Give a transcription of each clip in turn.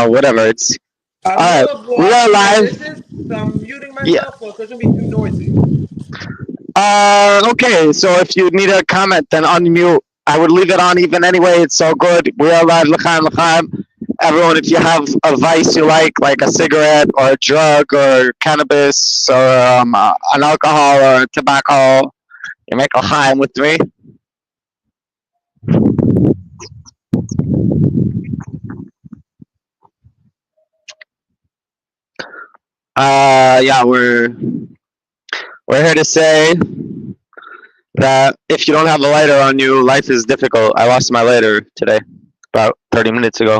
Whatever. It's I'm all right. gonna We wash are my live. dishes, so I'm muting Yeah. myself so it doesn't be too noisy. Okay. So if you need a comment, then unmute. I would leave it on even anyway. It's so good. We are live. L'chaim, l'chaim. Everyone, if you have a vice you like a cigarette or a drug or cannabis or an alcohol or tobacco, you make l'chaim with me. Yeah, we're here to say that if you don't have a lighter on you, life is difficult. I lost my lighter today, about 30 minutes ago.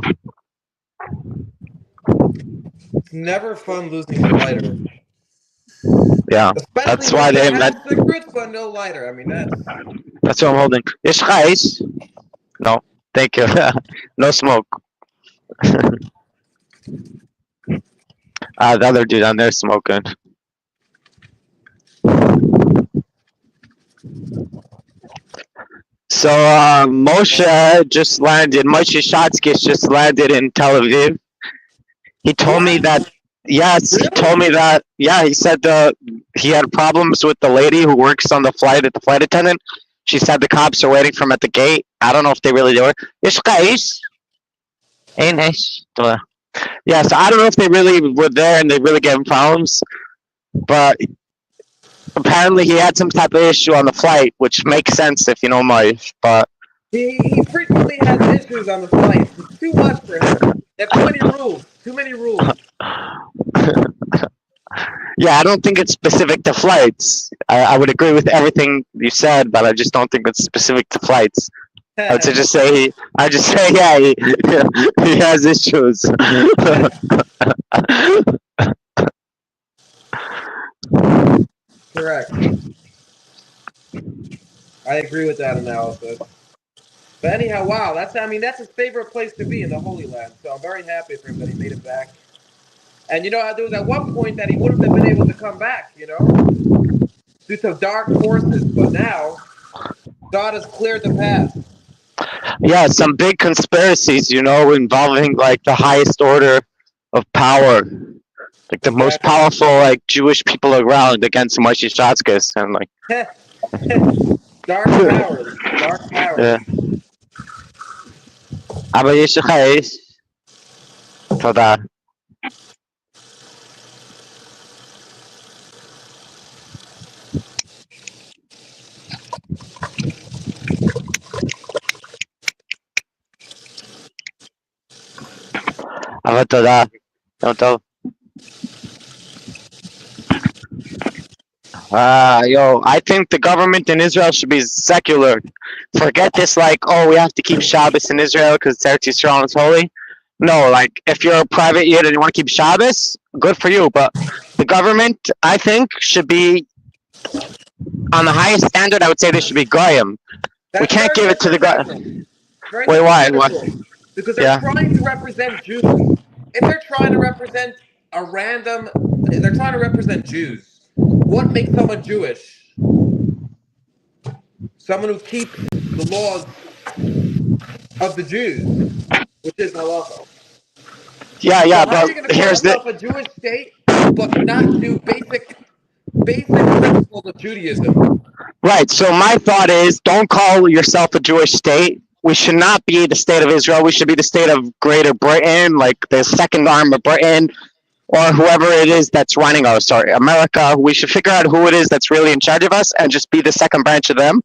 It's never fun losing your lighter. Yeah, Especially that's when why you they have invented. cigarettes but no lighter. I mean, That's what I'm holding. Ish ice? No, thank you. No smoke. The other dude on there smoking. So Moshe just landed. Moshe Shatskis just landed in Tel Aviv. He told me what? that. Yes, he told Really? me that. Yeah, he said he had problems with the lady who works on the flight, at the flight attendant. She said the cops are waiting for him at the gate. I don't know if they really do it. Ish guys, hey nice. Yeah, so I don't know if they really were there and they really gave him problems, but apparently he had some type of issue on the flight, which makes sense if you know Mike. But He frequently has issues on the flights. It's too much for him. They have too many rules. Too many rules. yeah, I don't think it's specific to flights. I would agree with everything you said, but I just don't think it's specific to flights. I would just say, yeah, he has issues. Correct. I agree with that analysis. But anyhow, wow, that's his favorite place to be in the Holy Land. So I'm very happy for him that he made it back. And there was at one point that he wouldn't have been able to come back, due to dark forces. But now God has cleared the path. Yeah, some big conspiracies, involving like the highest order of power, like the most Exactly. powerful like Jewish people around against Moshe Shatskis, and like Dark powers. Dark yeah. powers. אבל יש לך אש, תודה. אבל תודה. יום טוב. I think the government in Israel should be secular. Forget this, like, oh, we have to keep Shabbos in Israel because Eretz Yisrael is holy. No, like, if you're a private yid and you want to keep Shabbos, good for you. But the government, I think, should be on the highest standard. I would say they should be goyim. We That's can't very give it to the disrespectful. Very Wait, why? What? disrespectful. Because they're Yeah. trying to represent Jews. If they're trying to represent they're trying to represent Jews. What makes someone Jewish? Someone who keeps the laws of the Jews, which is halacha. Yeah, So yeah, how are you but going to call here's the yourself a Jewish state but not do basic principles of Judaism? right. So my thought is, don't call yourself a Jewish state. We should not be the state of Israel. We should be the state of Greater Britain, like the second arm of Britain, or whoever it is that's running us. Sorry, America. We should figure out who it is that's really in charge of us, and just be the second branch of them,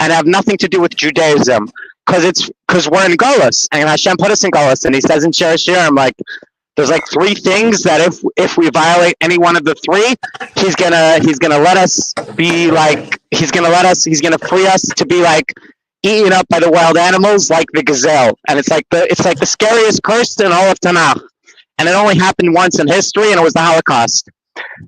and have nothing to do with Judaism, because we're in Gullus, and Hashem put us in Gullus, and He says in Shir Shirim, like, there's like three things that if we violate any one of the three, he's gonna let us be like he's gonna free us to be like eaten up by the wild animals like the gazelle. And it's like the scariest curse in all of Tanakh. And it only happened once in history, and it was the Holocaust.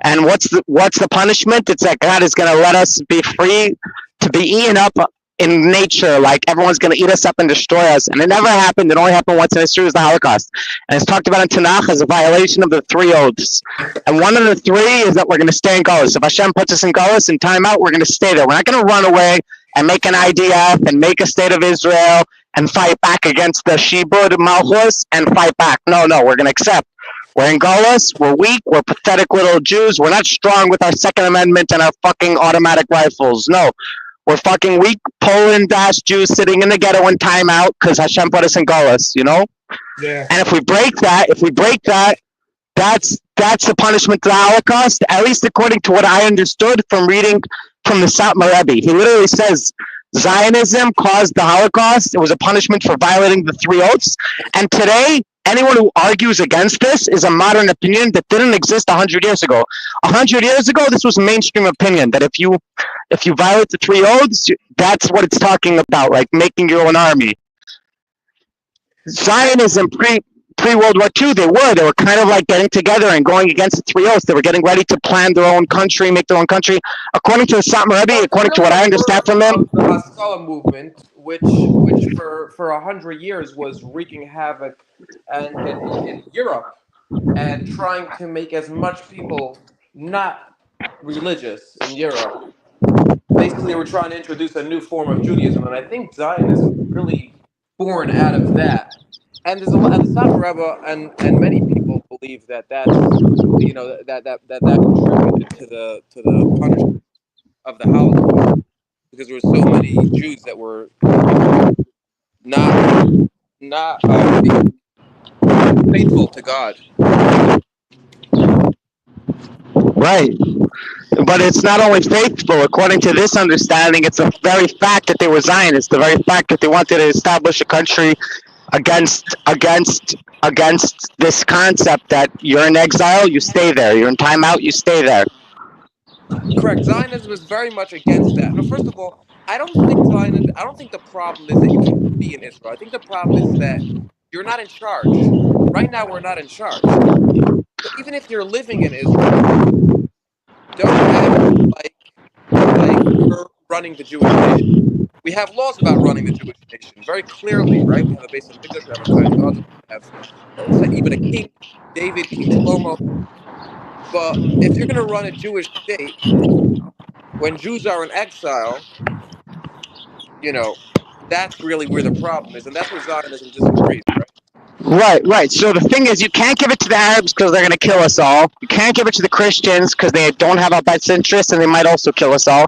And what's the punishment? It's that God is gonna let us be free to be eaten up in nature, like everyone's going to eat us up and destroy us. And it never happened. It only happened once in history. It was the Holocaust. And it's talked about in Tanakh as a violation of the three oaths. And one of the three is that we're going to stay in Gullus. If Hashem puts us in Gullus and time out, we're going to stay there. We're not going to run away and make an IDF and make a state of Israel and fight back against the Shibud Malchus and fight back. No, we're going to accept. We're in Golis. We're weak. We're pathetic little Jews. We're not strong with our Second Amendment and our fucking automatic rifles. No, we're fucking weak Poland-ass Jews sitting in the ghetto in timeout because Hashem put us in Golis, you know? Yeah. And if we break that, that's the punishment to the Holocaust, at least according to what I understood from reading from the Satmar Rebbe. He literally says Zionism caused the Holocaust. It was a punishment for violating the three oaths. And today, anyone who argues against this is a modern opinion that didn't exist 100 years ago. 100 years ago, this was a mainstream opinion that if you violate the three oaths, that's what it's talking about, like making your own army. Zionism pre-World War II, they were kind of like getting together and going against the three oaths. They were getting ready to plan their own country, make their own country. According to the Satmar Rebbe, according to what I understand from him, the Haskalah movement, which for 100 years was wreaking havoc in Europe and trying to make as much people not religious in Europe. Basically, they were trying to introduce a new form of Judaism, and I think Zionism really born out of that. And there's a lot, and the Satmar Rebbe and many people believe that contributed to the punishment of the Holocaust, because there were so many Jews that were not faithful to God. right? But it's not only faithful. According to this understanding, it's the very fact that they were Zionists, the very fact that they wanted to establish a country against this concept that you're in exile, you stay there. You're in timeout, you stay there. Correct. Zionism is very much against that. Now, first of all, I don't think the problem is that you can't be in Israel. I think the problem is that you're not in charge. Right now, we're not in charge. So even if you're living in Israel, don't act like you're running the Jewish nation. We have laws about running the Jewish nation very clearly, right? We have a base of Mikdash, we have a Kohen Gadol, we have even a king, David, King Shlomo. But if you're going to run a Jewish state when Jews are in exile, that's really where the problem is, and that's where Zionism disagrees, right? Right. So the thing is, you can't give it to the Arabs because they're going to kill us all. You can't give it to the Christians because they don't have our best interests and they might also kill us all.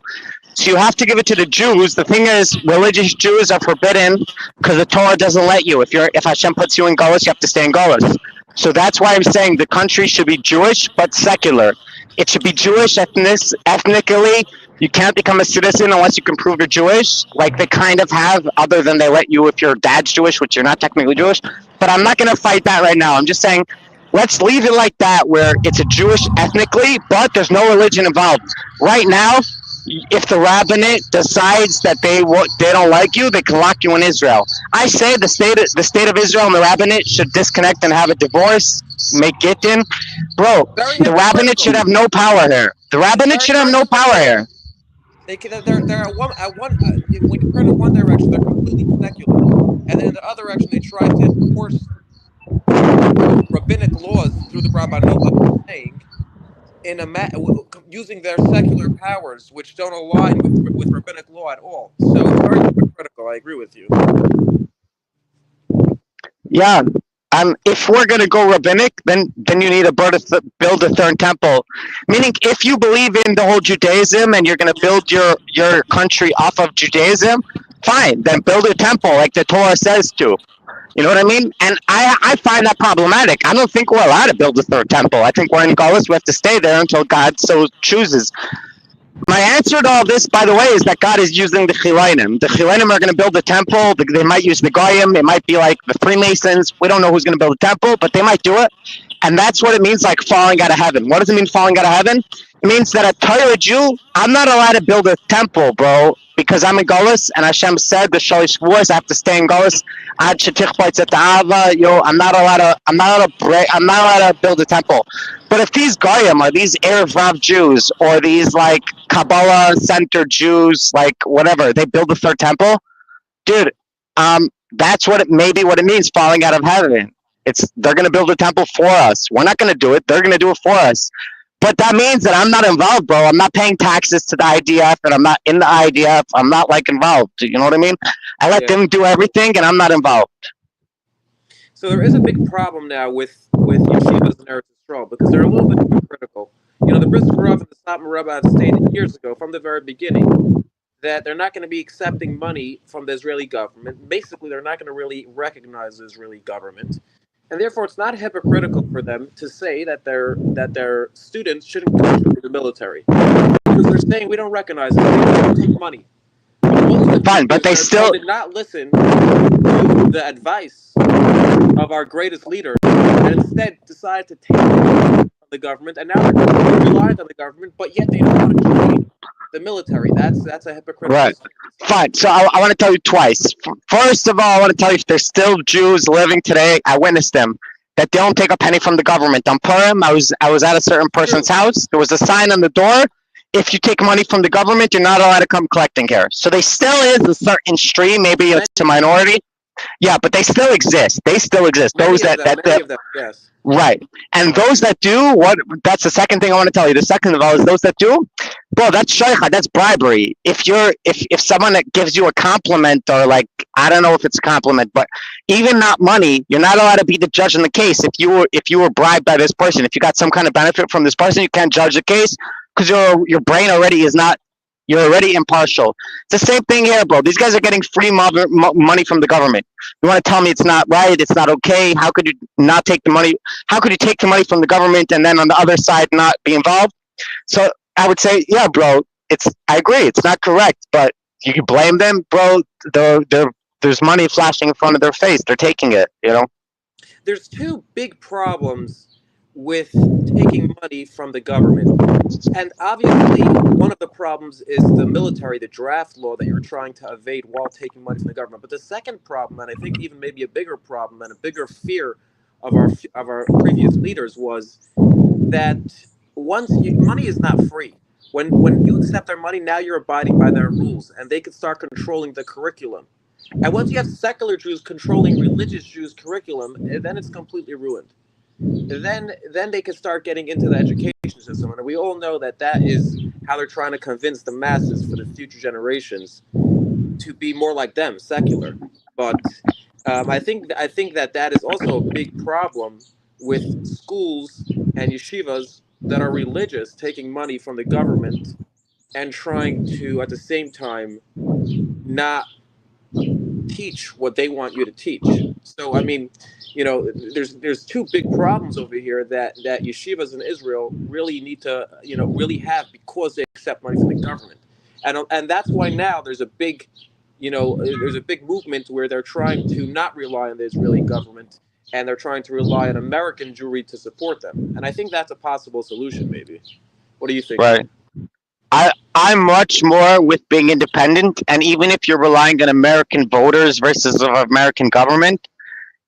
So you have to give it to the Jews. The thing is, religious Jews are forbidden because the Torah doesn't let you. If Hashem puts you in Golis, you have to stay in Golis. So that's why I'm saying the country should be Jewish but secular. It should be Jewish ethnically. You can't become a citizen unless you can prove you're Jewish, like they kind of have, other than they let you if your dad's Jewish, which you're not technically Jewish. But I'm not going to fight that right now. I'm just saying, let's leave it like that, where it's a Jewish ethnically, but there's no religion involved. Right now, if the rabbinate decides that they don't like you, they can lock you in Israel. I say the state of Israel and the rabbinate should disconnect and have a divorce, make gittin. Bro, the rabbinate should have no power here. The rabbinate should have no power here. They're at one when you turn in one direction, they're completely secular, and then in the other direction, they try to enforce rabbinic laws through the Rabbanut, like saying, using their secular powers, which don't align with rabbinic law at all. So it's very hypocritical. I agree with you. Yeah. If we're going to go rabbinic, then you need to build a third temple. Meaning, if you believe in the whole Judaism and you're going to build your country off of Judaism, fine, then build a temple like the Torah says to. You know what I mean? And I find that problematic. I don't think we're allowed to build a third temple. I think we're in Golis. We have to stay there until God so chooses. My answer to all this, by the way, is that God is using the Chilayim. The Chilayim are going to build a temple. They might use the Goyim. It might be like the Freemasons. We don't know who's going to build a temple, but they might do it. And that's what it means, like falling out of heaven. What does it mean, falling out of heaven? It means that a Torah Jew, I'm not allowed to build a temple, bro, because I'm in Golis, and Hashem said the Shalish Shavuos, I have to stay in Golis. I'm not allowed to build a temple. But if these Goyim or these Erev Rav Jews or these like Kabbalah Center Jews, like whatever, they build a third temple, dude, that's what it means, falling out of heaven. They're going to build a temple for us. We're not going to do it. They're going to do it for us. But that means that I'm not involved, bro. I'm not paying taxes to the IDF, and I'm not in the IDF. I'm not like involved. You know what I mean? I let Yeah. them do everything, and I'm not involved. So there is a big problem now with yeshivas in Eretz Yisrael because they're a little bit hypocritical. You know, the Brisker Rav and the Satmar Rebbe have stated years ago, from the very beginning, that they're not going to be accepting money from the Israeli government. Basically, they're not going to really recognize the Israeli government, and therefore, it's not hypocritical for them to say that their students shouldn't contribute to the military because they're saying we don't recognize it. We don't take money. But most of the Fine, but Jews they still did not listen to the advice of our greatest leader, and instead decided to take from the government, and now they're completely reliant on the government, but yet they don't want to join the military. That's a hypocritical right. stance. Fine. So I want to tell you twice. First of all, I want to tell you if there's still Jews living today. I witnessed them that they don't take a penny from the government. On Purim, I was at a certain person's house. There was a sign on the door. If you take money from the government, you're not allowed to come collecting here. So there still is a certain stream. Maybe it's a minority. Yeah, but they still exist. They still exist. Many Those of that them, yes. right. And those that do, that's the second thing I want to tell you. The second of all is those that do, bro, that's shaycha, that's bribery. If someone that gives you a compliment or like, I don't know if it's a compliment, but even not money, you're not allowed to be the judge in the case. If you were bribed by this person, if you got some kind of benefit from this person, you can't judge the case because your brain already is not, you're already impartial. It's the same thing here, bro. These guys are getting free money from the government. You want to tell me it's not right? It's not okay? How could you not take the money? How could you take the money from the government and then on the other side not be involved? So I would say, yeah, bro. I agree. It's not correct, but you can blame them, bro. There's money flashing in front of their face. They're taking it. You know. There's two big problems with taking money from the government. And obviously, one of the problems is the military, the draft law that you're trying to evade while taking money from the government. But the second problem, and I think even maybe a bigger problem and a bigger fear of our previous leaders, was that money is not free. When you accept their money, now you're abiding by their rules, and they can start controlling the curriculum. And once you have secular Jews controlling religious Jews' curriculum, then it's completely ruined. Then they can start getting into the education system, and we all know that is how they're trying to convince the masses for the future generations to be more like them, secular. But I think that is also a big problem with schools and yeshivas that are religious taking money from the government and trying to at the same time not teach what they want you to teach. So I mean, you know, there's two big problems over here that yeshivas in Israel really need to, you know, really have because they accept money from the government, and that's why now there's a big, you know, there's a big movement where they're trying to not rely on the Israeli government and they're trying to rely on American Jewry to support them, and I think that's a possible solution, maybe. What do you think? Right. I'm much more with being independent, and even if you're relying on American voters versus the American government,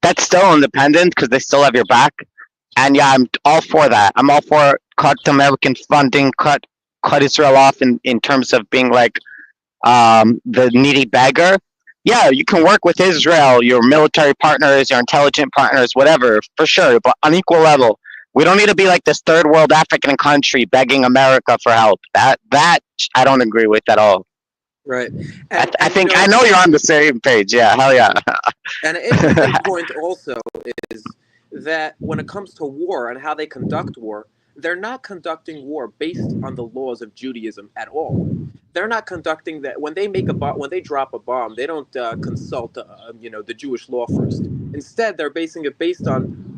that's still independent because they still have your back. And yeah, I'm all for that. I'm all for cut American funding, cut Israel off in terms of being like the needy beggar. Yeah, you can work with Israel, your military partners, your intelligent partners, whatever, for sure, but on equal level. We don't need to be like this third world African country begging America for help. That I don't agree with at all. Right. I think I know you're on the same page. Yeah, hell yeah. And an interesting point also is that when it comes to war and how they conduct war, they're not conducting war based on the laws of Judaism at all. They're not conducting that when they when they drop a bomb. They don't consult, you know, the Jewish law first. Instead, they're basing it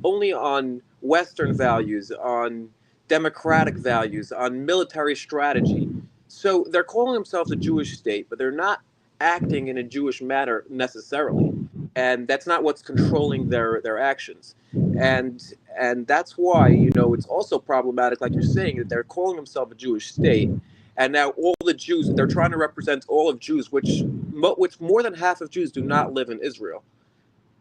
only on Western values, on democratic values, on military strategy. So they're calling themselves a Jewish state, but they're not acting in a Jewish manner necessarily, and that's not what's controlling their actions, and that's why, you know, it's also problematic, like you're saying, that they're calling themselves a Jewish state, and now all the Jews, they're trying to represent all of Jews, which more than half of Jews do not live in Israel,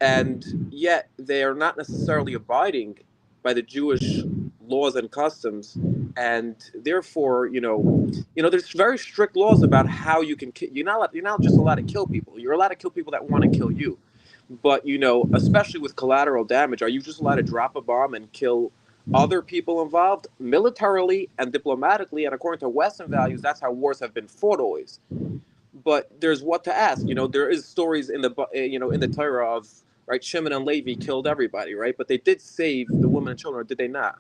and yet they are not necessarily abiding by the Jewish laws and customs, and therefore, you know, there's very strict laws about how you can kill. You're not just allowed to kill people. You're allowed to kill people that want to kill you, but, you know, especially with collateral damage, are you just allowed to drop a bomb and kill other people involved militarily and diplomatically, and according to Western values, that's how wars have been fought always. But there's what to ask. There is stories in the Torah of, right, Shimon and Levi killed everybody, right? But they did save the women and children, or did they not?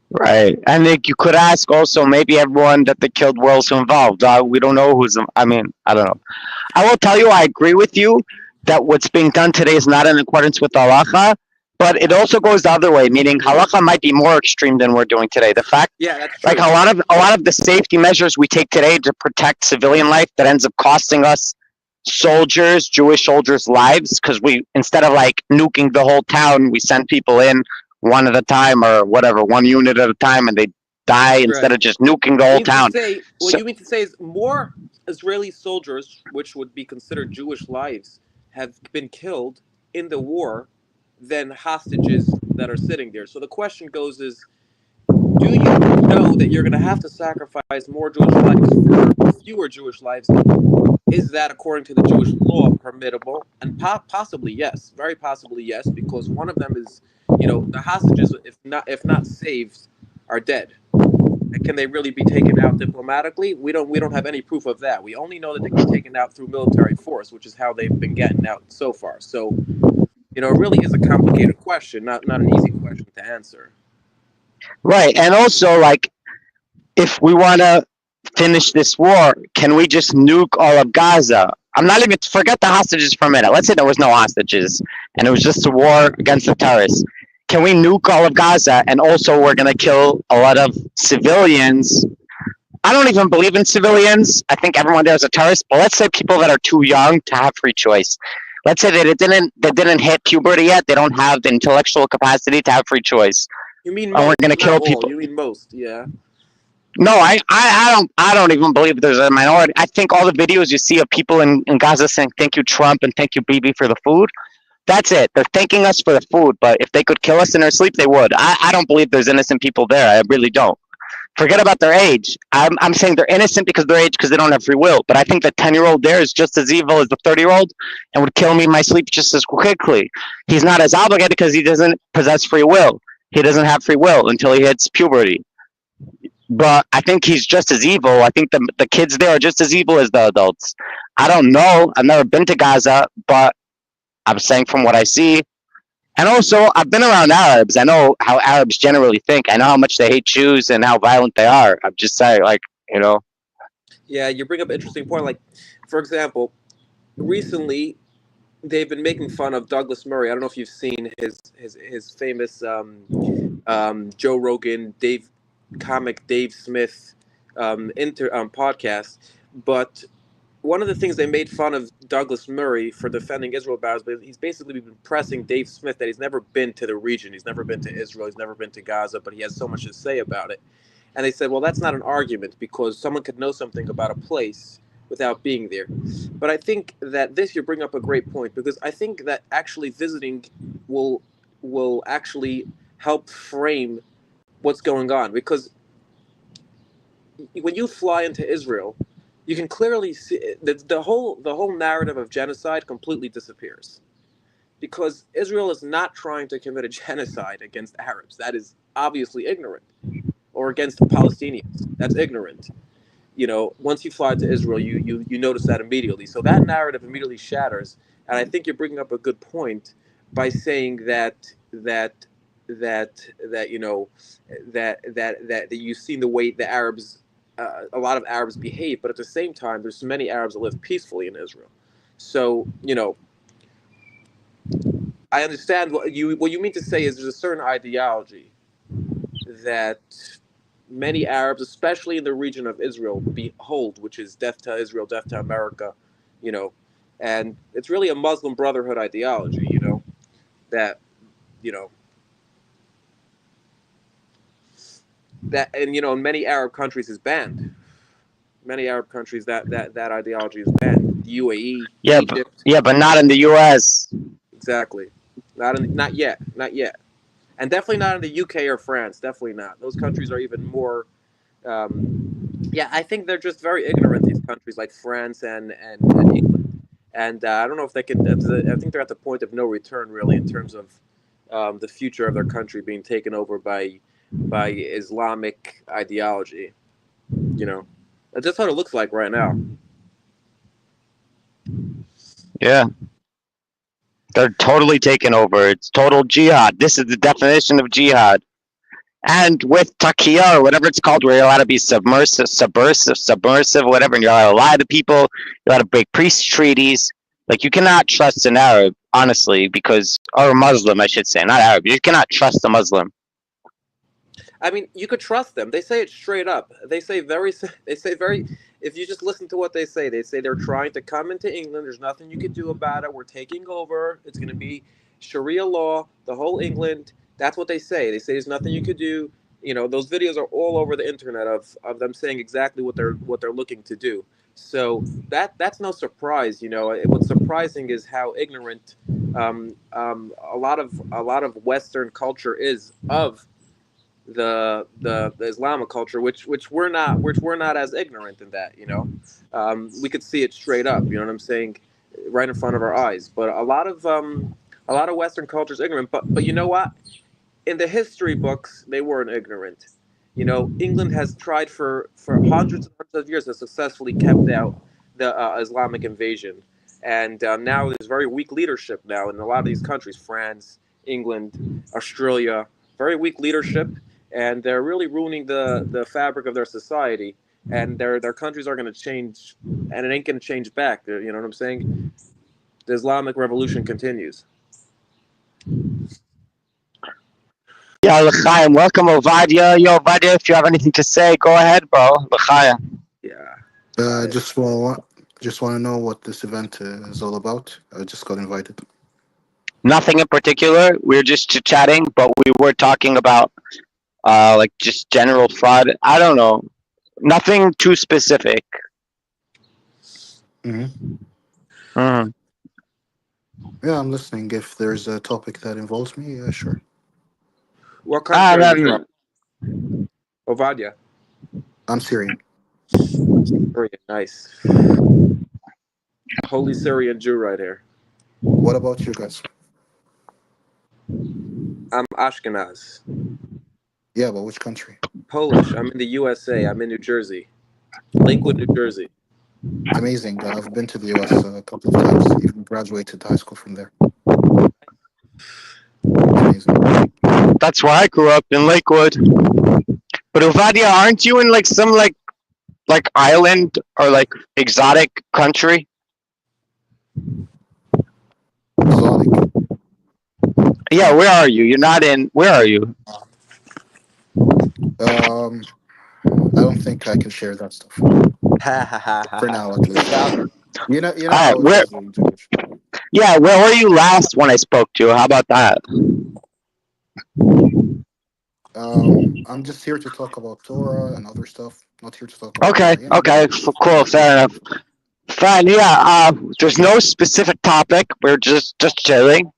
Right. And you could ask also, maybe everyone that they killed were also involved. We don't know who's, I mean, I don't know. I will tell you, I agree with you that what's being done today is not in accordance with halacha, but it also goes the other way, meaning halacha might be more extreme than we're doing today. The fact, Yeah, that's like true. a lot of the safety measures we take today to protect civilian life that ends up costing us soldiers, Jewish soldiers, lives, because we, instead of like nuking the whole town, we send people in one at a time or whatever, one unit at a time, and they die instead Right. of just nuking the You whole mean to town. say what So you mean to say is more Israeli soldiers, which would be considered Jewish lives, have been killed in the war than hostages that are sitting there. So the question goes is, do you know that you're going to have to sacrifice more Jewish lives for fewer Jewish lives? Is that, according to the Jewish law, permittable? And possibly yes, very possibly yes, because one of them is, the hostages, if not saved, are dead. And can they really be taken out diplomatically? We don't have any proof of that. We only know that they can be taken out through military force, which is how they've been getting out so far. So, it really is a complicated question, not an easy question to answer. right, and also like if we want to finish this war, can we just nuke all of Gaza? I'm not even forget the hostages for a minute. Let's say there was no hostages and it was just a war against the terrorists. Can we nuke all of Gaza and also we're gonna kill a lot of civilians? I don't even believe in civilians. I think everyone there is a terrorist. But let's say people that are too young to have free choice. Let's say that they didn't hit puberty yet. They don't have the intellectual capacity to have free choice, You mean and we're most, gonna not kill all. people. You mean most, yeah. No, I don't even believe there's a minority. I think all the videos you see of people in Gaza saying thank you Trump and thank you Bibi for the food. That's it. They're thanking us for the food, but if they could kill us in their sleep, they would. I don't believe there's innocent people there. I really don't. Forget about their age. I'm saying they're innocent because of their age because they don't have free will. But I think the 10-year-old there is just as evil as the 30-year-old and would kill me in my sleep just as quickly. He's not as obligated because he doesn't possess free will. He doesn't have free will until he hits puberty. But I think he's just as evil. I think the kids there are just as evil as the adults. I don't know. I've never been to Gaza, but I'm saying from what I see. And also, I've been around Arabs. I know how Arabs generally think. I know how much they hate Jews and how violent they are. I'm just saying, like, you know. Yeah, you bring up an interesting point. Like, for example, recently they've been making fun of Douglas Murray. I don't know if you've seen his famous Joe Rogan, Dave Smith podcast. But one of the things they made fun of Douglas Murray for defending Israel battles, but he's basically been pressing Dave Smith that he's never been to the region, he's never been to Israel, he's never been to Gaza, but he has so much to say about it. And they said, well, that's not an argument because someone could know something about a place without being there. But I think that this you bring up a great point because I think that actually visiting will actually help frame what's going on because when you fly into Israel, you can clearly see the whole narrative of genocide completely disappears because Israel is not trying to commit a genocide against Arabs. That is obviously ignorant, or against Palestinians. That's ignorant. Once you fly to Israel, you notice that immediately. So that narrative immediately shatters, and I think you're bringing up a good point by saying that you've seen the way the Arabs, a lot of Arabs behave, but at the same time, there's many Arabs that live peacefully in Israel. So I understand what you mean to say is there's a certain ideology that many Arabs, especially in the region of Israel, behold, which is death to Israel, death to America, you know, and it's really a Muslim Brotherhood ideology, that you know and in many Arab countries is banned. Many Arab countries that ideology is banned. The UAE, Yeah, Egypt, yeah, but not in the U.S. exactly. Not yet, not yet, and definitely not in the UK or France. Definitely not. Those countries are even more. Yeah, I think they're just very ignorant. These countries like France and England, and I don't know if they can. I think they're at the point of no return, really, in terms of the future of their country being taken over by Islamic ideology. You know, that's just what it looks like right now. Yeah, they're totally taken over. It's total jihad. This is the definition of jihad. And with Takia or whatever it's called, where you're allowed to be subversive, whatever, and you're allowed to lie to people, you're allowed to break peace treaties. Like, you cannot trust an Arab, honestly, because, or a Muslim, I should say, not Arab. You cannot trust a Muslim. I mean, you could trust them. They say it straight up. They say very. They say very. If you just listen to what they say they're trying to come into England. There's nothing you can do about it. We're taking over. It's going to be Sharia law, the whole England. That's what they say. They say there's nothing you could do. You know, those videos are all over the internet of them saying exactly what they're looking to do. So that's no surprise. You know, what's surprising is how ignorant a lot of Western culture is of the Islamic culture, which we're not as ignorant in that. We could see it straight up. You know what I'm saying, right in front of our eyes. But a lot of Western culture is ignorant. But you know what? In the history books, they weren't ignorant. England has tried for hundreds and hundreds of years to successfully kept out the Islamic invasion, and now there's very weak leadership now in a lot of these countries: France, England, Australia. Very weak leadership, and they're really ruining the fabric of their society. And their countries are going to change, and it ain't going to change back. You know what I'm saying? The Islamic Revolution continues. Yeah, L'chaim, welcome, Ovadia. Yo, Ovadia, if you have anything to say, go ahead, bro. L'chaim. Yeah. Just want to know what this event is all about. I just got invited. Nothing in particular. We were just chit-chatting, but we were talking about, like, just general fraud. I don't know. Nothing too specific. Mm-hmm. Yeah, I'm listening. If there's a topic that involves me, sure. What country are you from? Ovadia. I'm Syrian. Syrian, nice. Holy Syrian Jew right here. What about you guys? I'm Ashkenaz. Yeah, but which country? Polish. I'm in the USA. I'm in New Jersey. Lakewood, New Jersey. Amazing. I've been to the US a couple of times. Even graduated high school from there. Amazing. That's where I grew up, in Lakewood. But Ovadia, aren't you in like some like island or like exotic country? Exotic. Yeah, where are you? You're not in. Where are you? I don't think I can share that stuff for now, at least. You know how it where? is in Jewish. Yeah, where were you last when I spoke to you? How about that? I'm just here to talk about Torah and other stuff. Not here to talk about Okay, cool, fair enough. Fine, yeah. There's no specific topic. We're just chilling.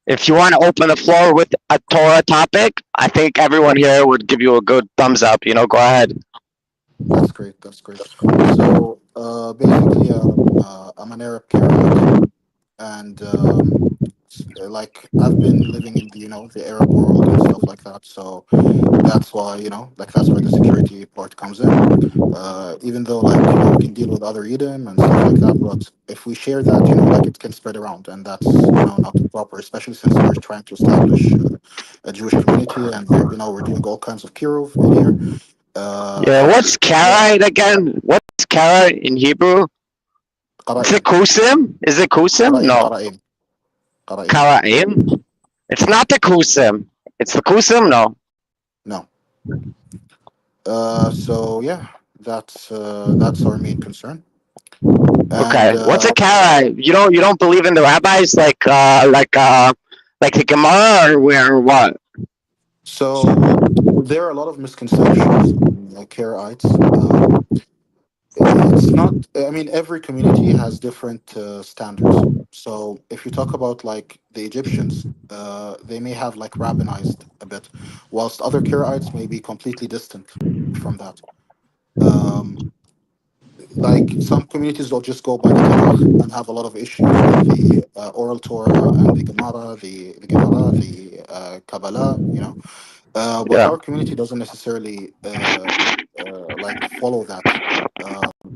If you want to open the floor with a Torah topic, I think everyone here would give you a good thumbs up. Go ahead. That's great. So, basically, I'm an Arab Karaite, and like I've been living in the Arab world and stuff like that. So that's why that's where the security part comes in. Even though we can deal with other Edom and stuff like that, but if we share that, it can spread around, and that's not proper, especially since we're trying to establish a Jewish community, and we're doing all kinds of kiruv in here. Yeah, what's Karaite again? What's Karaite in Hebrew? Is it Kusim? No. Karaim? It's not the Kusim. It's the Kusim? No. So yeah, that's our main concern. Okay. What's a Karaite? You don't believe in the rabbis like the Gemara or what? So there are a lot of misconceptions like Karaites. It's not. I mean, every community has different standards. So if you talk about the Egyptians, they may have rabbinized a bit, whilst other Karaites may be completely distant from that. like some communities will just go by the Tanakh and have a lot of issues with the oral Torah and the Gemara, the Kabbalah, you know. But Yeah. our community doesn't necessarily like follow that.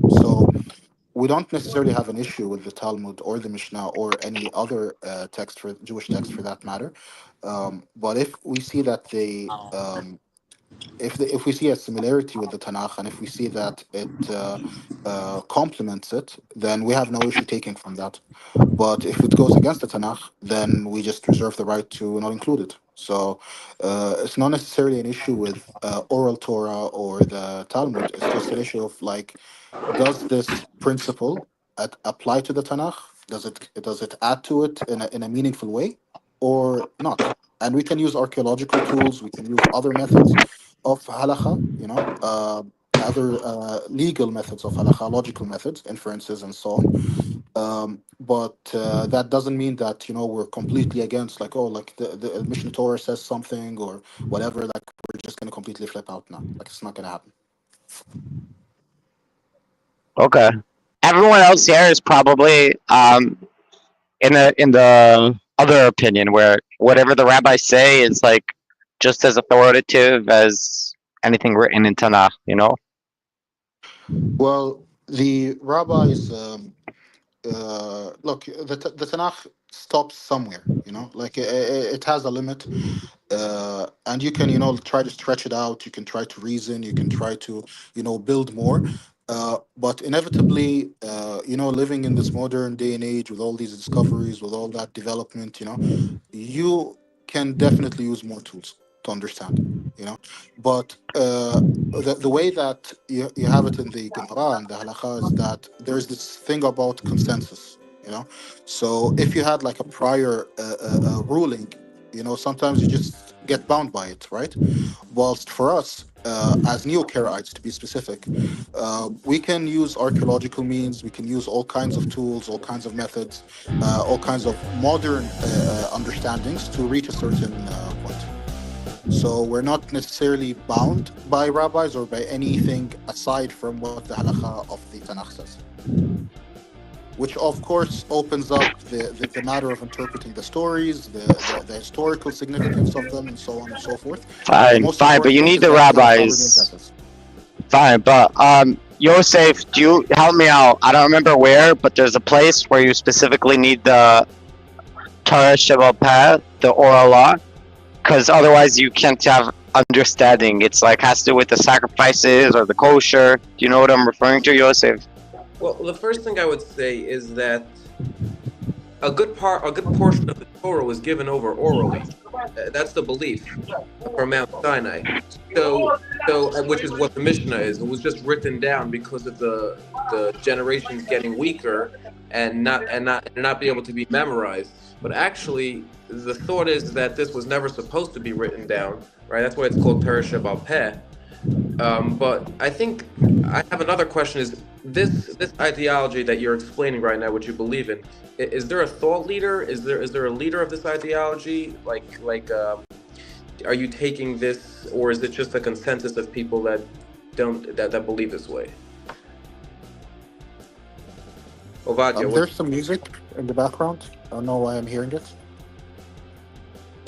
So we don't necessarily have an issue with the Talmud or the Mishnah or any other text for Jewish text for that matter. But if we see that if we see a similarity with the Tanakh and if we see that it complements it, then we have no issue taking from that. But if it goes against the Tanakh, then we just reserve the right to not include it. So it's not necessarily an issue with oral Torah or the Talmud. It's just an issue of like, does this principle apply to the Tanakh? Does it add to it in a meaningful way, or not? And we can use archaeological tools. We can use other methods of halakha. Other legal methods of halakha, logical methods, inferences, and so on. But that doesn't mean that we're completely against, like, oh, like the Mishnah Torah says something or whatever. Like we're just gonna completely flip out now. Like it's not gonna happen. Okay. Everyone else here is probably in the other opinion where whatever the rabbis say is like just as authoritative as anything written in Tanakh. You know. Well, the rabbis look, the Tanakh stops somewhere. Like it has a limit, and you can try to stretch it out. You can try to reason. You can try to build more. But inevitably, living in this modern day and age with all these discoveries, with all that development, you can definitely use more tools to understand. You know, but the way that you have it in the Gemara and the Halakha is that there's this thing about consensus. So if you had like a prior ruling, sometimes you just get bound by it, right? Whilst for us, as neo-Karaites to be specific, we can use archaeological means, we can use all kinds of tools, all kinds of methods, all kinds of modern understandings to reach a certain point. So we're not necessarily bound by rabbis or by anything aside from what the halakha of the Tanakh says, which of course opens up the matter of interpreting the stories, the historical significance of them, and so on and so forth. But the Fine, most fine, but important you thing need is the that the halakha remains as rabbis. is. Fine, but Yosef, do you help me out? I don't remember where, but there's a place where you specifically need the Torah Shabbat Peh, the oral law, because otherwise you can't have understanding. It's like has to do with the sacrifices or the kosher. Do you know what I'm referring to, Yosef? Well, the first thing I would say is that a good portion of the Torah was given over orally. That's the belief from Mount Sinai. Which is what the Mishnah is. It was just written down because of the generations getting weaker and not be able to be memorized. But actually, the thought is that this was never supposed to be written down, right? That's why it's called Parashat Bal Peh. But I think I have another question: is this ideology that you're explaining right now, what you believe in? Is there a thought leader? Is there a leader of this ideology? Are you taking this, or is it just a consensus of people that don't that believe this way? Ovadia, what There's some music in the background. I don't know why I'm hearing it.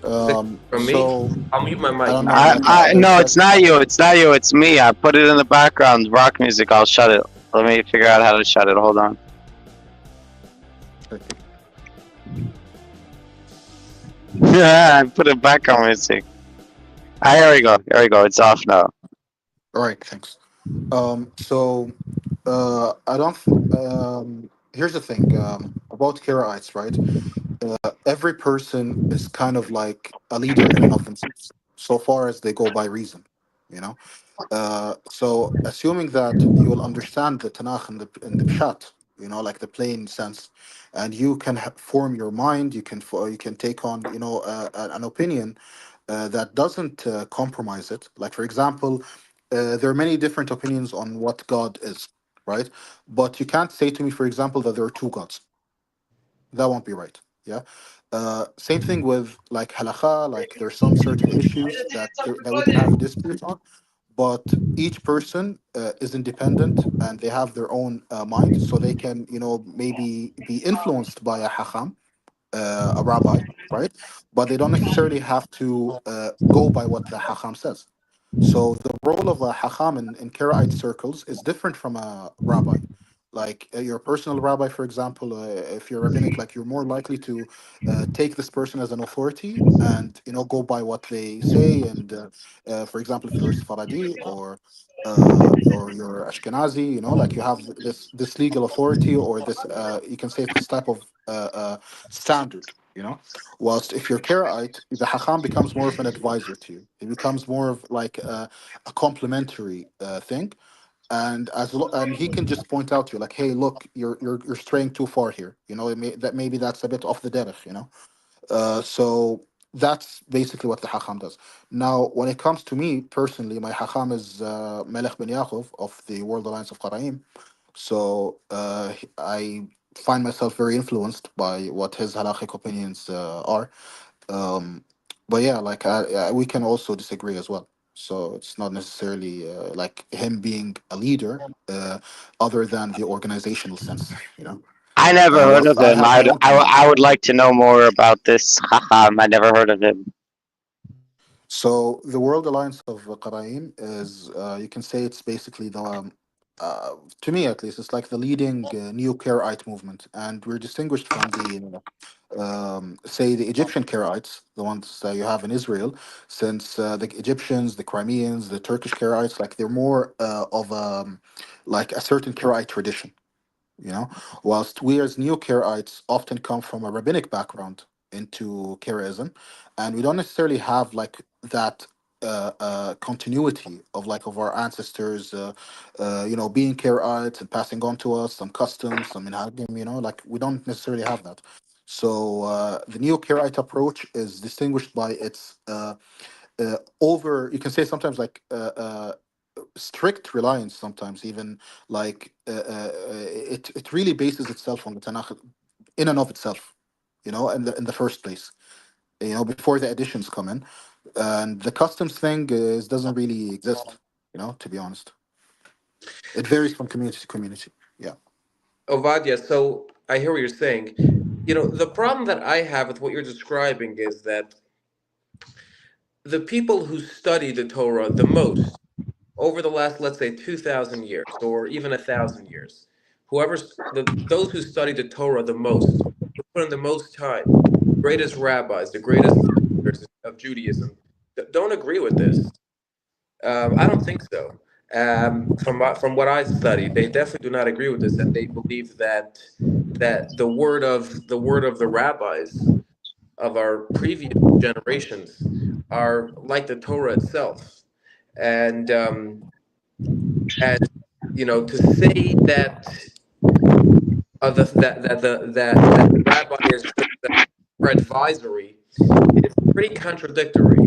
is it from me? So I'll mute my I mic. don't know. Like there's No, like it's not you. It's not you. It's me. I put it in the background, rock music. I'll shut it. Let me figure out how to shut it. Hold on. Yeah, I put it back on music. Ah, here we go. Here we go. It's off now. all right. Thanks. So I don't. Here's the thing about Karaites, right? Every person is kind of like a leader in and of themselves, so far as they go by reason. You know. So assuming that you will understand the Tanakh and the Pshat, like the plain sense, and you can form your mind, you can take on, an opinion that doesn't compromise it. Like for example, there are many different opinions on what God is, right? But you can't say to me, for example, that there are two gods. That won't be right. Yeah. Same thing with like halakha. Like there's some certain issues that we can have a dispute on, but each person is independent and they have their own mind, so they can, maybe be influenced by a hacham, a rabbi, right? But they don't necessarily have to go by what the hacham says. So the role of a hacham in Karaite circles is different from a rabbi. Like your personal rabbi, for example, if you're rabbinic, like you're more likely to take this person as an authority and go by what they say. And for example, if you're Sfaradi or you're Ashkenazi, like you have this legal authority or this you can say this type of standard. Whilst if you're Karaite, the Hacham becomes more of an advisor to you. It becomes more of like a complementary thing, and he can just point out to you like, hey, look, you're straying too far here. That maybe that's a bit off the derech. So that's basically what the Hacham does. Now, when it comes to me personally, my Hacham is Melech Ben Yaakov of the World Alliance of Qaraim. So I find myself very influenced by what his halachic opinions are. Um, but yeah, like we can also disagree as well. So it's not necessarily like him being a leader, other than the organizational sense. I never heard Whilst of I him. have my own I community. would like to know more about this Chacham. I never heard of him. So the World Alliance of Qara'im is, you can say it's basically to me at least, it's like the leading new Karaite movement, and we're distinguished from say the Egyptian Karaites, the ones that you have in Israel, since the Egyptians, the Crimeans, the Turkish Karaites, like they're more of like a certain Karaite tradition. you know whilst we as new Karaites often come from a rabbinic background into Karaism, and we don't necessarily have like that continuity of our ancestors being Karaites and passing on to us some customs, some minhagim, like we don't necessarily have that. So the neo Karaite approach is distinguished by its over, you can say sometimes, like strict reliance, sometimes even like it really bases itself on the Tanakh in and of itself, in the first place, before the additions come in, and the customs thing doesn't really exist, to be honest. It varies from community to community. Yeah. Ovadia, so I hear what you're saying. The problem that I have with what you're describing is that the people who study the Torah the most over the last, let's say, 2,000 years or even 1,000 years, those who study the Torah the most, who put in the most time, greatest rabbis, the greatest leaders of Judaism, don't agree with this. I don't think so. From what I studied, they definitely do not agree with this, and they believe that the word of the rabbis of our previous generations are like the Torah itself, and and to say that the rabbi is just for advisory is pretty contradictory,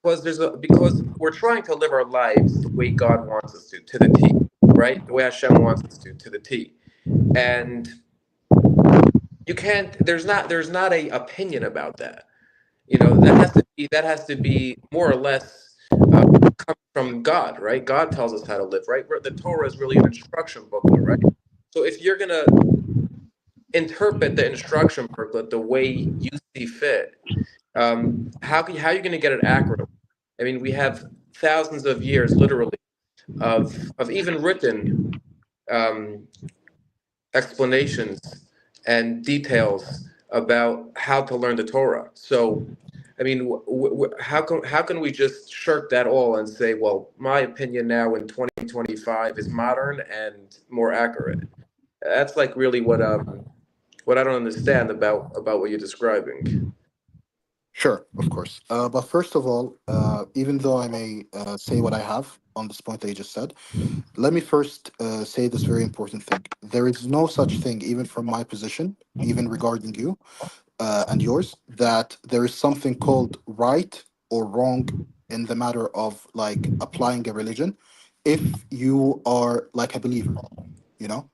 because we're trying to live our lives the way God wants us to the T, right? The way Hashem wants us to the T, and you can't. There's not a opinion about that. That has to be more or less come from God, right? God tells us how to live, right? The Torah is really an instruction booklet, right? So if you're gonna interpret the instruction booklet the way you see fit, how are you gonna get it accurate? I mean, we have thousands of years, literally, of even written um, explanations and details about how to learn the Torah. So, I mean, how can we just shirk that all and say, well, my opinion now in 2025 is modern and more accurate? That's like really what I don't understand about what you're describing. Sure, of course. But first of all, even though I may say what I have on this point that you just said, let me first say this very important thing. There is no such thing, even from my position, even regarding you and yours, that there is something called right or wrong in the matter of like applying a religion if you are like a believer, you know?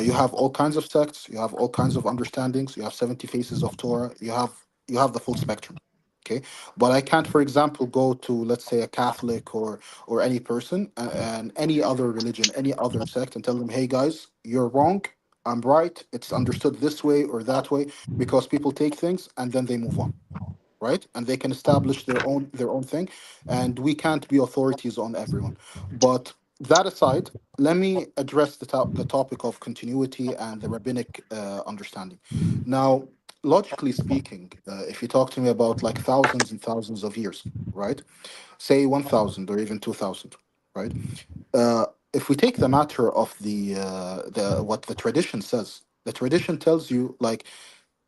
You have all kinds of sects, you have all kinds of understandings, you have 70 faces of Torah, you have the full spectrum. Okay, but I can't, for example, go to, let's say, a Catholic or any person and any other religion, any other sect, and tell them, hey guys, you're wrong, I'm right, it's understood this way or that way, because people take things and then they move on, right? And they can establish their own thing, and we can't be authorities on everyone. But that aside, let me address the topic of continuity and the rabbinic understanding. Now, logically speaking, if you talk to me about like thousands and thousands of years, right? Say 1,000 or even 2,000, right? If we take the matter of the what the tradition says, the tradition tells you like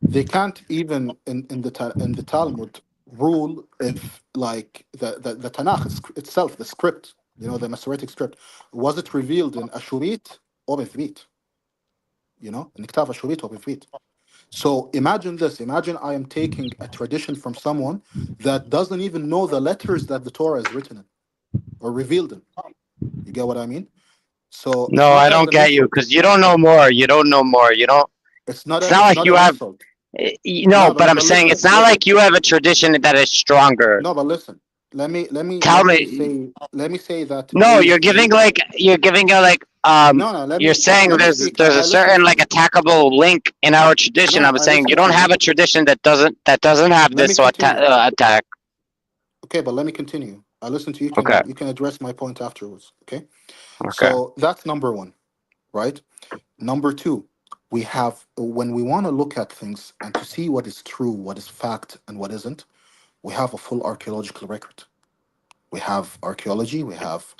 they can't even in the Talmud rule if like the Tanakh itself, the script, the Masoretic script, was it revealed in Ashurit or Bethvit, in Ktav Ashurit or Bethvit. So imagine this. Imagine I am taking a tradition from someone that doesn't even know the letters that the Torah is written in or revealed in. You get what I mean? So it's No, not I as don't an get you insult. because you don't know more. You don't know more. You don't. It's not It's like not you an have. insult. No, No, but I'm but saying listen, it's not listen. like you have a tradition that is stronger. No, but listen. Tell Say, me. let me say that No, A says. you're giving a like No, no, you're saying let me there's speak. there's a I listen certain to like you. attackable link in our tradition. No, I'm I saying you listen don't to have you. a tradition that doesn't have Let me this continue. attack. Okay, but let me continue. I listen to you. Okay. You can address my point afterwards. Okay. Okay. So that's number one, right? Number two, we have when we want to look at things and to see what is true, what is fact, and what isn't, we have a full archaeological record. We have archaeology. We have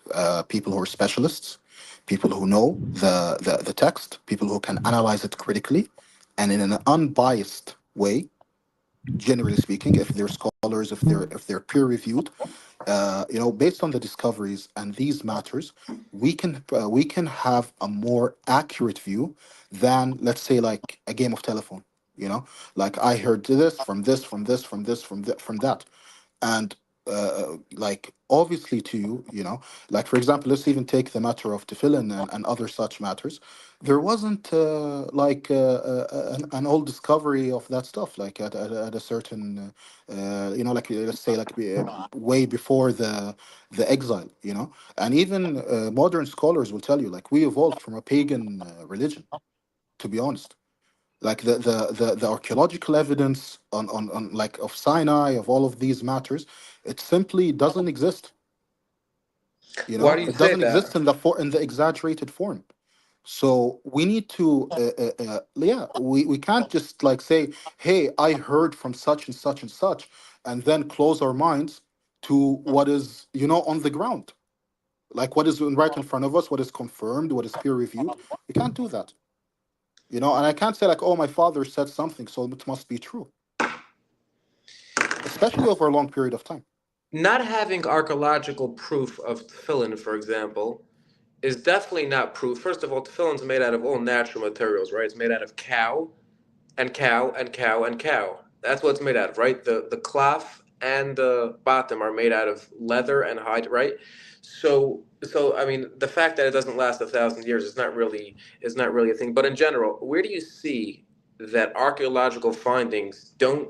people who are specialists, people who know the text, people who can analyze it critically, and in an unbiased way. Generally speaking, if they're scholars, if they're peer reviewed, based on the discoveries and these matters, we can have a more accurate view than, let's say, like a game of telephone. Like I heard this from this, from this, from this, from that, and like obviously to you, like for example, let's even take the matter of tefillin and other such matters. There wasn't an old discovery of that stuff like at a certain like let's say like way before the exile, and even modern scholars will tell you like we evolved from a pagan religion, to be honest. Like the archaeological evidence on like of Sinai, of all of these matters, it simply doesn't exist. Why do you It say doesn't exist that? in the exaggerated form. So we need to yeah, we can't just like say, hey, I heard from such and such and such, and then close our minds to what is on the ground, like what is right in front of us, what is confirmed, what is peer reviewed. We can't do that. And I can't say like, oh, my father said something, so it must be true, especially over a long period of time. Not having archaeological proof of tefillin, for example, is definitely not proof. First of all, tefillin's made out of all natural materials, right? It's made out of cow and cow and cow and cow. That's what it's made out of, right? The cloth and the bottom are made out of leather and hide, right? So I mean, the fact that it doesn't last 1,000 years is not really a thing. But in general, where do you see that archaeological findings don't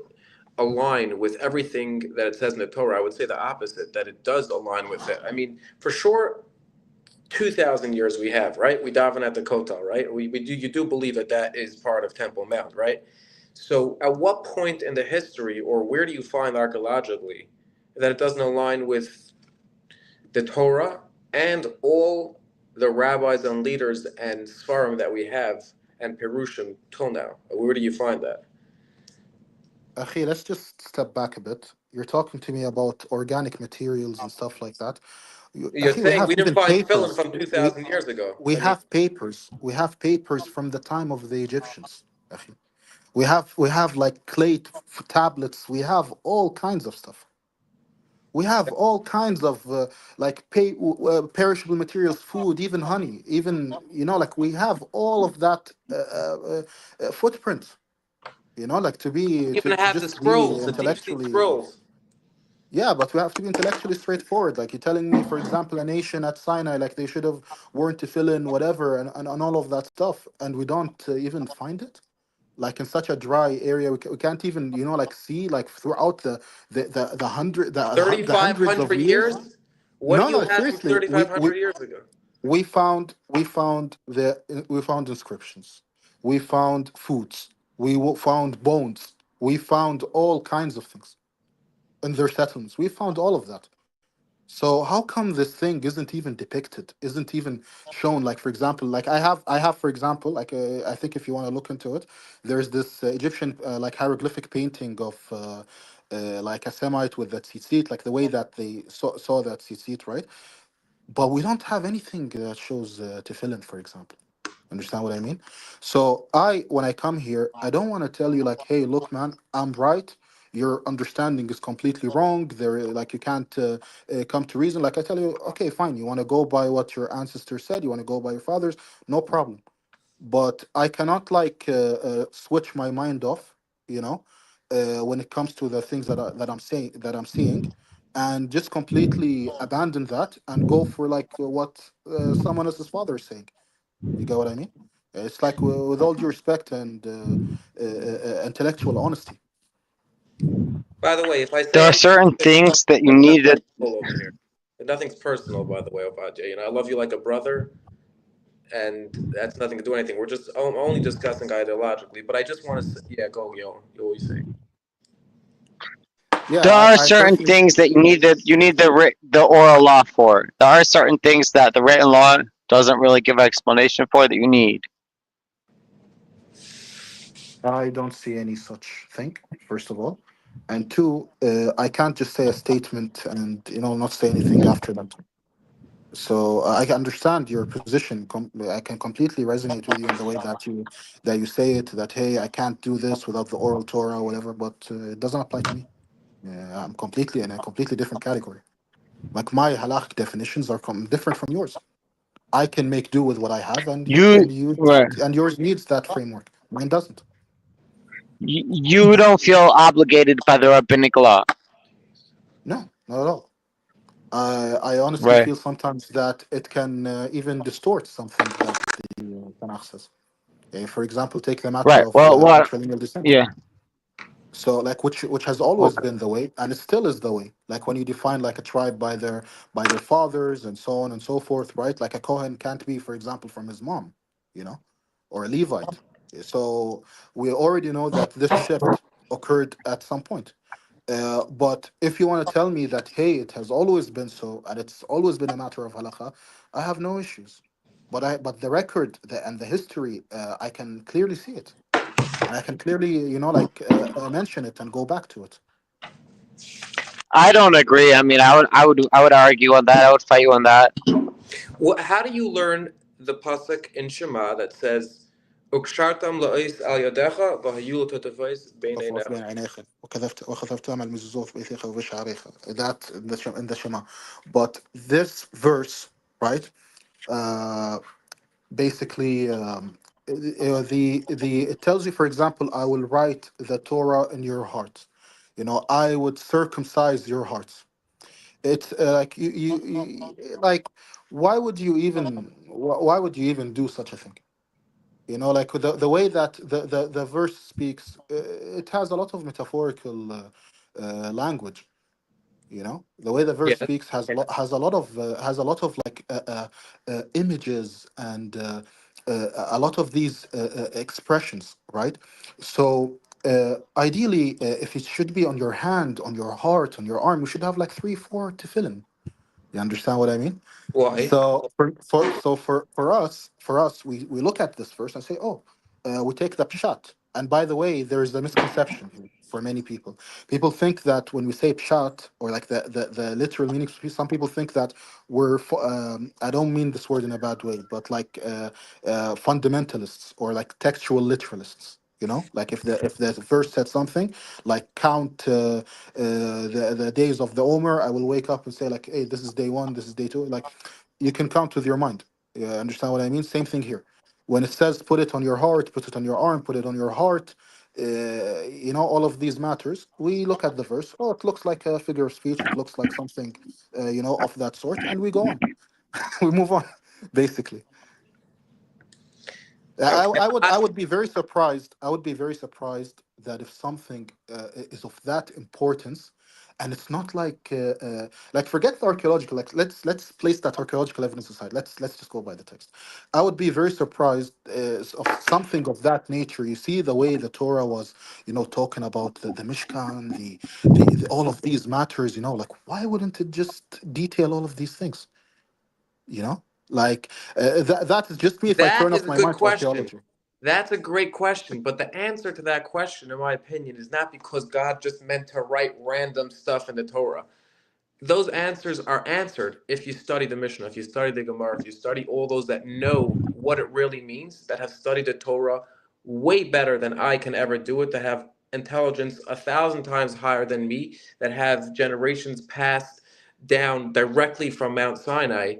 align with everything that it says in the Torah? I would say the opposite, that it does align with it. I mean, for sure, 2,000 years we have, right? We daven at the Kotel, right? You do believe that that is part of Temple Mount, right? So, at what point in the history, or where do you find archaeologically that it doesn't align with the Torah and all the rabbis and leaders and svarim that we have and Perushim till now? Where do you find that? Akhi, let's just step back a bit. You're talking to me about organic materials and stuff like that. You're Akhi, we saying have we didn't even find tefillin papers. from We 2,000 years ago. we I mean, have papers. We have papers from the time of the Egyptians. Akhi. We have like clay tablets. We have all kinds of stuff. We have all kinds of like perishable materials, food, even honey, even like we have all of that footprint. Like to be you even to have the just be scrolls, the deep sea intellectually. scrolls. Yeah, but we have to be intellectually straightforward. Like you're telling me, for example, a nation at Sinai, like they should have worn to fill in whatever and all of that stuff, and we don't even find it. like in such a dry area. We can't even, like see like throughout the hundreds of 3,500 years. years? What do No, you no, have from seriously. we we 3,500 years ago? we found inscriptions, we found foods, found bones, we found all kinds of things in their settlements. We found all of that. So how come this thing isn't even depicted, isn't even shown? Like for example, like I have for example, like I think if you want to look into it, there's this Egyptian like hieroglyphic painting of like a Semite with that tzitzit, like the way that they saw that tzitzit, right? But we don't have anything that shows tefillin, for example. Understand what I mean? So when I come here, I don't want to tell you like, hey, look, man, I'm right. Your understanding is completely wrong. There, like, you can't come to reason. Like I tell you, okay, fine. You want to go by what your ancestors said. You want to go by your fathers. No problem, but I cannot like switch my mind off, you know, when it comes to the things that I'm seeing, and just completely abandon that and go for like what someone else's father is saying. You get what I mean? It's like with all due respect and intellectual honesty. By the way, if I There say are anything, certain it's things that you nothing need to. personal over here. Nothing's personal, by the way, Obadja. I love you like a brother, and that's nothing to do with anything. We're just only discussing ideologically. But I just want to say, yeah, go, yo, you always say. Yeah, There are I certain personally. things that you need the oral law for. There are certain things that the written law doesn't really give an explanation for that you need. I don't see any such thing, first of all. And two, I can't just say a statement and not say anything after that. So I understand your position. I can completely resonate with you in the way that you say it. That hey, I can't do this without the oral Torah or whatever. But it doesn't apply to me. I'm completely in a completely different category. Like my halachic definitions are different from yours. I can make do with what I have, and you You can use right. and yours needs that framework. Mine doesn't. You don't feel obligated by the rabbinic law, No, not at all. I honestly right? feel sometimes that it can even distort something that the Tanakh says. For example, take the matter Right. of Well, what? matrilineal descent. Yeah. So, like, which has always been the way, and it still is the way. Like when you define like a tribe by their fathers and so on and so forth, right? Like a Kohen can't be, for example, from his mom, you know, or a Levite. So we already know that this shift occurred at some point. But if you want to tell me that, hey, it has always been so, and it's always been a matter of halakha, I have no issues. But the record and the history, I can clearly see it, and I can clearly, like mention it and go back to it. I don't agree. I mean, I would argue on that. I would fight you on that. How do you learn the pasuk in Shema that says, "Ukshartam la'is al yadecha v'hayu l'totavos خطوات beinenecha"? بين عينيك وكذبت أمل مزوف بإثيخ وبشعريخ. That in the Shema. But this verse, right? Uh, basically, the it tells you, for example, I will write the Torah in your heart. I would circumcise your hearts. It's like like why would you even do such a thing? Like the way that the verse speaks, it has a lot of metaphorical language. The way the verse Yes. speaks has a lot of like images and a lot of these expressions, right? So ideally, if it should be on your hand, on your heart, on your arm, we should have like 3 4 tefillin. You understand what I mean? Why? So for us, we look at this verse and say, oh, we take the pshat. And by the way, there is a misconception here for many people. People think that when we say pshat, or like the literal meaning, some people think that I don't mean this word in a bad way, but like fundamentalists or like textual literalists. Like if the verse said something like count the days of the Omer, I will wake up and say like, hey, this is day one, this is day two. Like you can count with your mind. Understand what I mean? Same thing here. When it says put it on your heart, put it on your arm, put it on your heart, all of these matters. We look at the verse. Oh, it looks like a figure of speech. It looks like something, of that sort, and we go on. We move on, basically. Okay. I would be very surprised. I would be very surprised that if something is of that importance, and it's not like forget the archaeological. Like let's place that archaeological evidence aside. Let's just go by the text. I would be very surprised of something of that nature. You see the way the Torah was, talking about the Mishkan, the all of these matters. Like why wouldn't it just detail all of these things? You know, like that is just me if I That turn is off a my good mind to question. archaeology. That's a great question, but the answer to that question, in my opinion, is not because God just meant to write random stuff in the Torah. Those answers are answered if you study the Mishnah, if you study the Gemara, if you study all those that know what it really means, that have studied the Torah way better than I can ever do it, that have intelligence 1,000 times higher than me, that have generations passed down directly from Mount Sinai,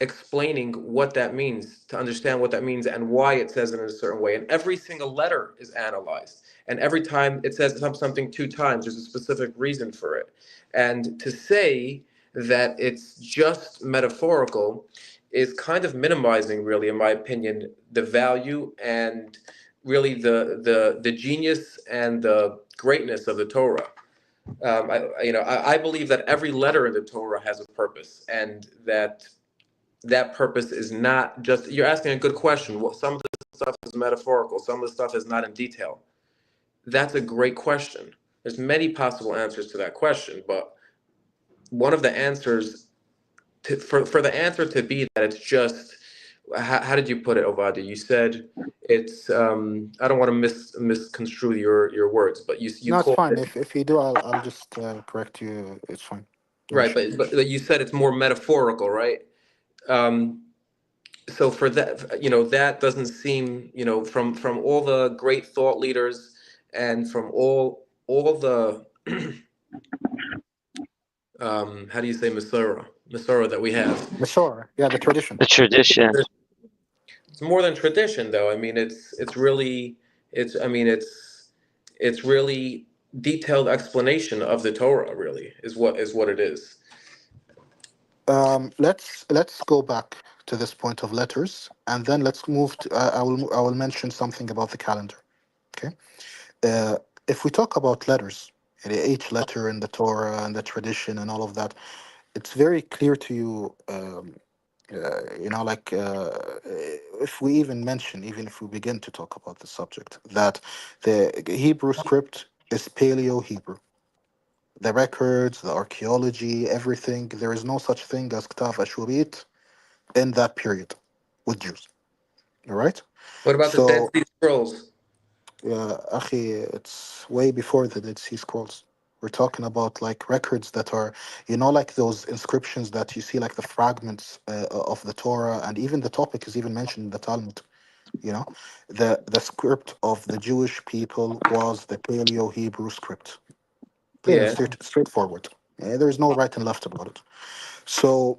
explaining what that means, to understand what that means and why it says it in a certain way. And every single letter is analyzed. And every time it says something 2 times, there's a specific reason for it. And to say that it's just metaphorical is kind of minimizing, really, in my opinion, the value and really the genius and the greatness of the Torah. I believe that every letter in the Torah has a purpose, and that purpose is not just, you're asking a good question. Well, some of the stuff is metaphorical, some of the stuff is not in detail. That's a great question. There's many possible answers to that question, but one of the answers for the answer to be that it's just, how did you put it, Ovadia? You said it's, I don't want to misconstrue your words, but you No, it's called fine. it If you do, I'll just correct you. It's fine. No right, issue. but you said it's more metaphorical, right? um, so for that, that doesn't seem, from all the great thought leaders and from all the how do you say Masorah that we have. The Sure, yeah, the tradition. The tradition. It's more than tradition, though. I mean, it's really, it's really detailed explanation of the Torah. Really, is what it is. Let's go back to this point of letters, and then let's move to. I will mention something about the calendar. Okay. If we talk about letters, each letter in the Torah and the tradition and all of that, it's very clear to you. Like if we even mention, even if we begin to talk about the subject, that the Hebrew script is Paleo Hebrew. The records, the archaeology, everything, there is no such thing as Ktav Ashurit in that period with Jews. All right? What about the Dead So, Sea Scrolls? Akhi, it's way before the Dead Sea Scrolls. We're talking about like records that are, like those inscriptions that you see, like the fragments of the Torah, and even the topic is even mentioned in the Talmud. You know, the script of the Jewish people was the Paleo Hebrew script, plain and Yeah, straightforward. There's no right and left about it. So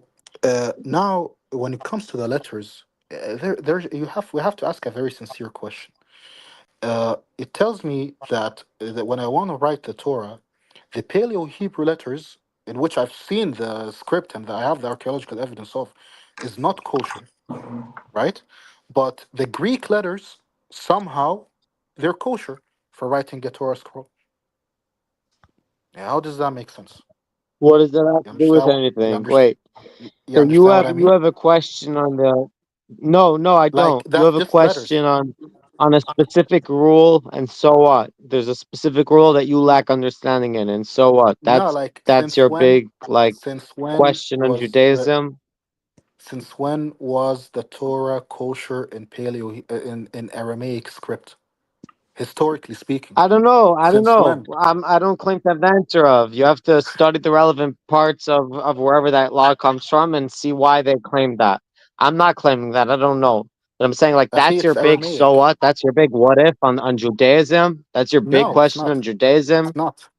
now, when it comes to the letters, there we have to ask a very sincere question. It tells me that when I want to write the Torah, the Paleo Hebrew letters, in which I've seen the script and I have the archaeological evidence of, is not kosher, right? But the Greek letters somehow they're kosher for writing a Torah scroll. Yeah, how does that make sense? What does that have You to do with understand? You anything? understand? Wait. You So you understand what have I you mean? have a question on the No, no, I Like don't. You that's have a just letters. question on a specific rule, and so what? There's a specific rule that you lack understanding in, and so what? No, like That's your big since when question on was the Judaism. Torah kosher in in Aramaic script? Historically speaking, I don't know. I don't since know. when? I don't claim to have the answer of. You have to study the relevant parts of wherever that law comes from and see why they claim that. I'm not claiming that. I don't know. But I'm saying like Akhi, that's your it's big so Aramaic. what? That's your big what if on Judaism. That's your big No, it's question not. on Judaism. It's not.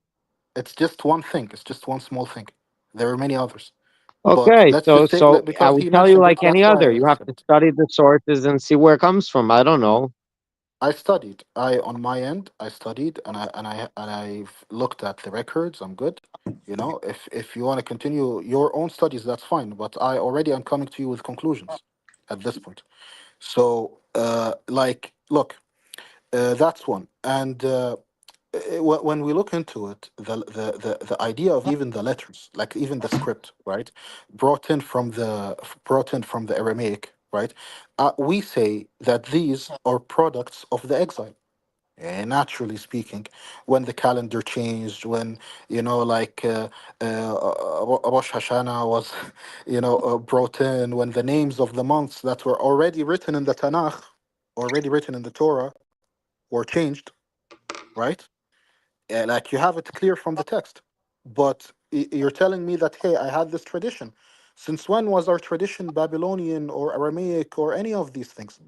It's just one thing. It's just one small thing. There are many others. But Okay, let's so just take so I because would he tell you mentioned it. like any That's why other. I You have said to it. study the sources and see where it comes from. I don't know. I studied. I on my end, I studied and I've looked at the records. I'm good. If you want to continue your own studies, that's fine. But I already am coming to you with conclusions at this point. So, like, look, that's one. And when we look into it, the idea of even the letters, like even the script, right, brought in from the Aramaic, right, we say that these are products of the exile. Naturally speaking, when the calendar changed, when like Rosh Hashanah was, brought in, when the names of the months that were already written in the Tanakh, already written in the Torah, were changed, right? Like you have it clear from the text, but you're telling me that hey, I had this tradition. Since when was our tradition Babylonian or Aramaic or any of these things?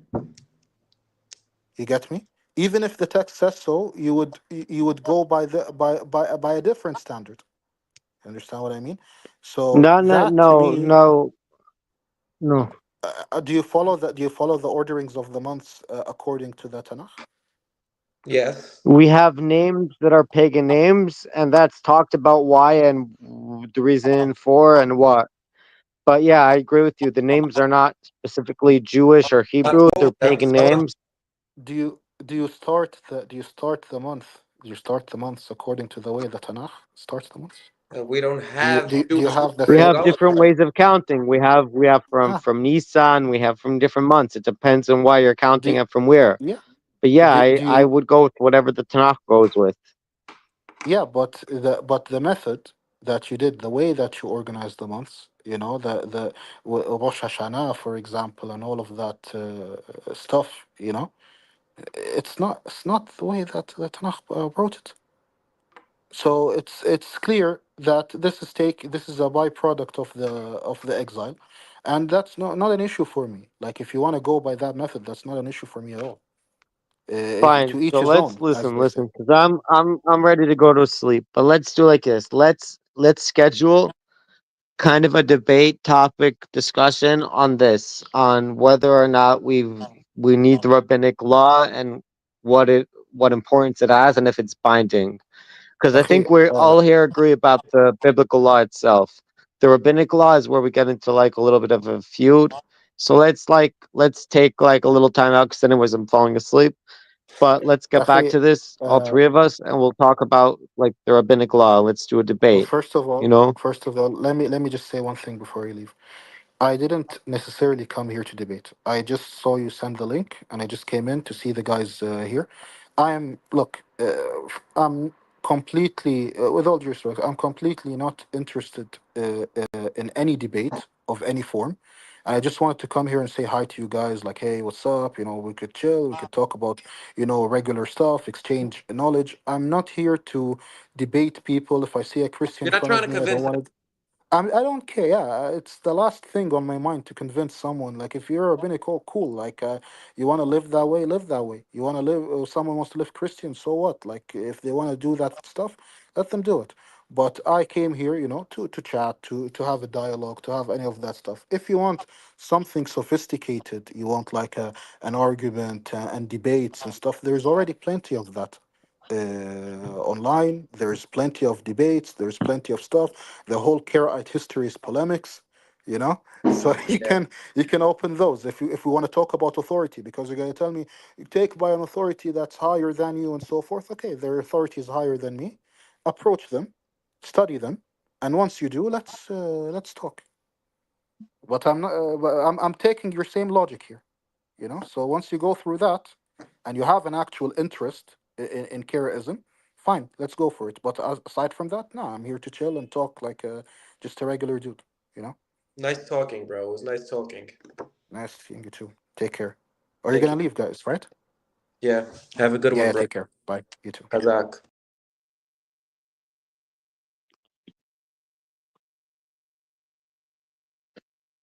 You get me? Even if the text says so, you would go by by a different standard. You understand what I mean? So No, no, that to no, me, no, no. do you follow that? Do you follow the orderings of the months according to the Tanakh? Yes. We have names that are pagan names, and that's talked about why and the reason for and what. But yeah, I agree with you. The names are not specifically Jewish or Not Hebrew; all they're of them. pagan Some of them. names. Do you start the month? Do you start the months according to the way the Tanakh starts the months? We don't Do you have do you Jewish have the We numbering same? have going different right. ways of counting. We have Ah, from Nisan. We have from different months. It depends on why you're do counting and from where. yeah? But yeah, Do I you would go with whatever the Tanakh goes with. Yeah, but the method that you did, the way that you organized the months, Rosh Hashanah, for example, and all of that stuff, it's not the way that the Tanakh wrote it. So it's clear that this is a byproduct of the exile, and that's not an issue for me. Like if you want to go by that method, that's not an issue for me at all. Fine. To each So his let's own, as listen, they say. listen, because I'm ready to go to sleep. But let's do like this. Let's schedule kind of a debate topic discussion on this, on whether or not we need the rabbinic law and what importance it has and if it's binding. Because I Okay, think we all here agree about the biblical law itself. The rabbinic law is where we get into like a little bit of a feud. So let's take like a little time out because anyways I'm falling asleep. But let's get back okay. to this, all Uh, three of us, and we'll talk about like the rabbinic law. Let's do a debate. You know, First of all, let me just say one thing before you leave. I didn't necessarily come here to debate. I just saw you send the link, and I just came in to see the guys here. I'm completely, with all due respect, I'm completely not interested in any debate of any form. I just wanted to come here and say hi to you guys, like, hey, what's up? We could chill, we could talk about, regular stuff, exchange knowledge. I'm not here to debate people. If I see a Christian You're in not front trying of to me, I don't convince them. want to. I don't care. Yeah, it's the last thing on my mind to convince someone. Like, if you're rabbinic, oh, cool. Like, you want to live that way, live that way. You want to live, someone wants to live Christian, so what? Like, if they want to do that stuff, let them do it. But I came here, to chat, to have a dialogue, to have any of that stuff. If you want something sophisticated, you want like an argument and debates and stuff, there's already plenty of that online. There's plenty of debates. There's plenty of stuff. The whole Karaite history is polemics, so Yeah. you can open those if we want to talk about authority, because you're going to tell me you take by an authority that's higher than you and so forth. Okay, their authority is higher than me. Approach them, study them, and once you do, let's talk. But I'm taking your same logic here. So once you go through that and you have an actual interest in Karaism, fine, let's go for it. But aside from that, no, I'm here to chill and talk like just a regular dude. you know Nice talking, bro. It was nice talking. Nice seeing you too. Take care. Are you Thank gonna you. leave, guys, right? Yeah. Have a good Yeah, one, yeah, bro. take care. Bye. You too. Kazak.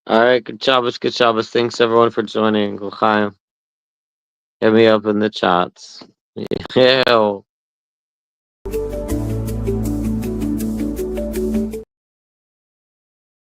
all right, good Shabbos, good Shabbos. Thanks everyone for joining. L'chaim. Hit me up in the chats. Ew.